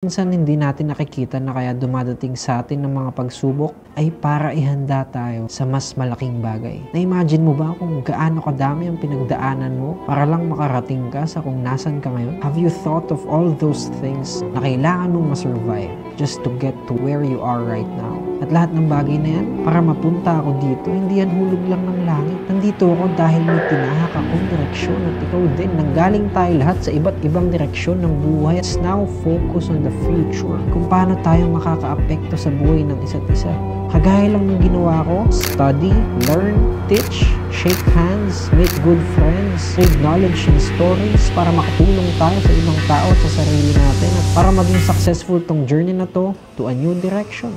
Minsan hindi natin nakikita na kaya dumadating sa atin ng mga pagsubok ay para ihanda tayo sa mas malaking bagay. Na-imagine mo ba kung gaano kadami ang pinagdaanan mo para lang makarating ka sa kung nasan ka ngayon? Have you thought of all those things na kailangan mong masurvive just to get to where you are right now? At lahat ng bagay na yan, para mapunta ako dito, hindi yan hulog lang ng langit. Nandito ako dahil may tinahak akong direksyon at ikaw din. Nanggaling tayo lahat sa iba't ibang direksyon ng buhay. Let's now focus on the future. Kung paano tayo makakaapekto sa buhay ng isa't isa. Kagaya lang ng ginawa ko, study, learn, teach, shake hands, make good friends, trade knowledge and stories para makatulong tayo sa ibang tao at sa sarili natin at para maging successful tong journey na to a new direction.